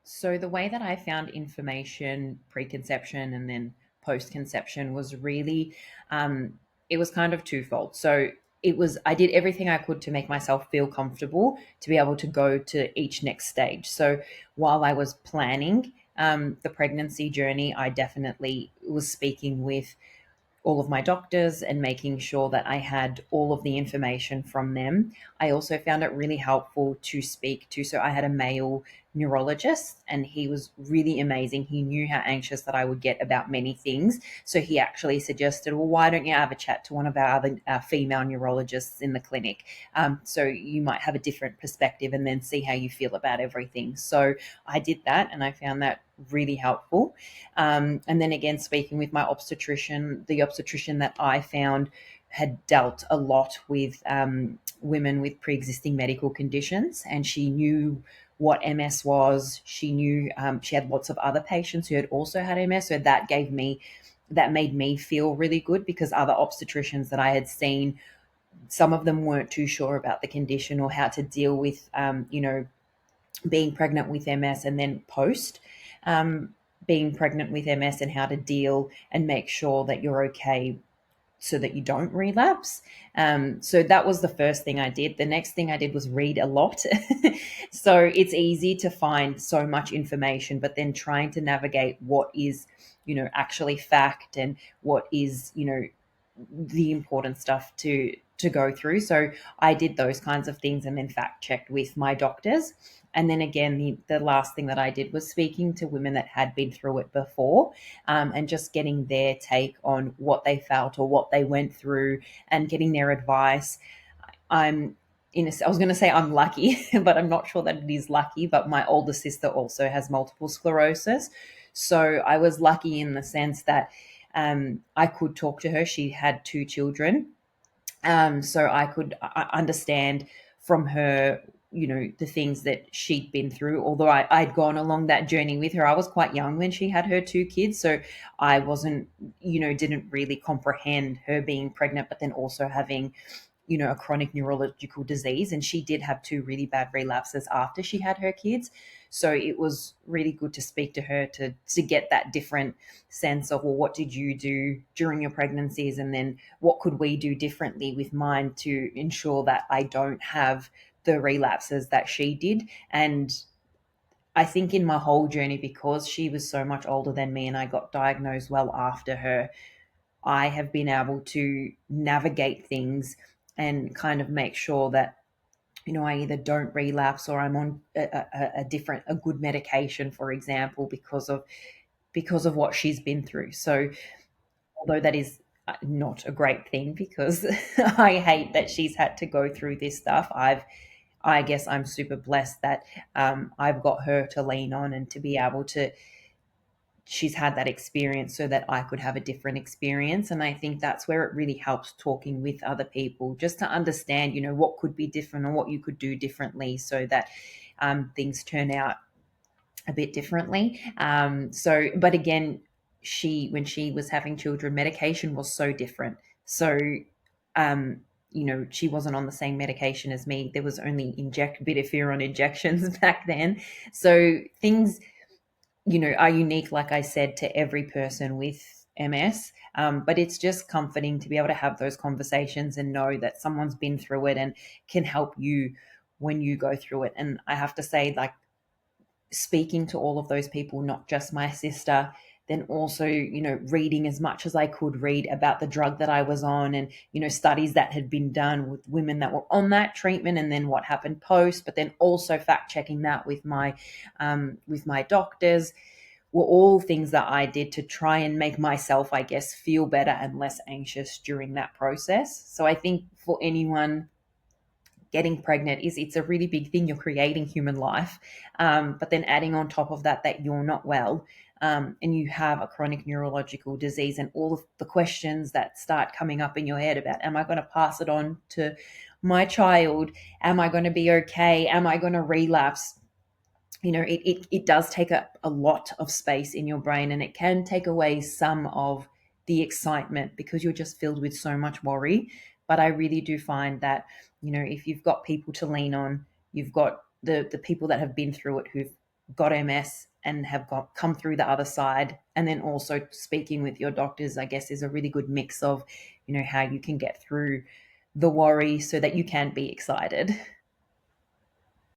So the way that I found information preconception and then post conception was really, um, it was kind of twofold. So it was, I did everything I could to make myself feel comfortable to be able to go to each next stage. So while I was planning the pregnancy journey, I definitely was speaking with all of my doctors and making sure that I had all of the information from them. I also found it really helpful to speak to. So I had a male neurologist and he was really amazing. He knew how anxious that I would get about many things. So he actually suggested, well, why don't you have a chat to one of our other female neurologists in the clinic? So you might have a different perspective and then see how you feel about everything. So I did that and I found that really helpful. And then again, speaking with my obstetrician, the obstetrician that I found had dealt a lot with women with pre-existing medical conditions, and she knew what MS was. She knew she had lots of other patients who had also had MS, so that made me feel really good because other obstetricians that I had seen, some of them weren't too sure about the condition or how to deal with being pregnant with MS and then post being pregnant with MS and how to deal and make sure that you're okay so that you don't relapse. So that was the first thing I did. The next thing I did was read a lot. So it's easy to find so much information, but then trying to navigate what is, actually fact and what is, the important stuff to go through. So I did those kinds of things and then fact checked with my doctors. And then again, the last thing that I did was speaking to women that had been through it before, and just getting their take on what they felt or what they went through and getting their advice. I'm I was going to say I'm lucky, but I'm not sure that it is lucky. But my older sister also has multiple sclerosis. So I was lucky in the sense that I could talk to her. She had two children. So I could understand from her, the things that she'd been through. Although I'd gone along that journey with her, I was quite young when she had her two kids. So I wasn't, didn't really comprehend her being pregnant, but then also having, a chronic neurological disease. And she did have two really bad relapses after she had her kids. So it was really good to speak to her to get that different sense of, well, what did you do during your pregnancies? And then what could we do differently with mine to ensure that I don't have the relapses that she did? And I think in my whole journey, because she was so much older than me and I got diagnosed well after her, I have been able to navigate things and kind of make sure that, I either don't relapse or I'm on a good medication, for example, because of what she's been through. So although that is not a great thing because I hate that she's had to go through this stuff, I guess I'm super blessed that I've got her to lean on and to be able to, she's had that experience so that I could have a different experience. And I think that's where it really helps talking with other people just to understand, what could be different or what you could do differently so that things turn out a bit differently. But again, when she was having children, medication was so different. So, she wasn't on the same medication as me. There was only interferon injections back then. So things, are unique, like I said, to every person with MS. But it's just comforting to be able to have those conversations and know that someone's been through it and can help you when you go through it. And I have to say, like, speaking to all of those people, not just my sister, then also, reading as much as I could read about the drug that I was on and, studies that had been done with women that were on that treatment and then what happened post, but then also fact checking that with my doctors were all things that I did to try and make myself, I guess, feel better and less anxious during that process. So I think for anyone getting pregnant it's a really big thing. You're creating human life, but then adding on top of that you're not well, and you have a chronic neurological disease and all of the questions that start coming up in your head about, am I going to pass it on to my child? Am I going to be okay? Am I going to relapse? It does take a lot of space in your brain, and it can take away some of the excitement because you're just filled with so much worry. But I really do find that, if you've got people to lean on, you've got the people that have been through it, who've got MS and have come through the other side. And then also speaking with your doctors, I guess, is a really good mix of, how you can get through the worry so that you can be excited.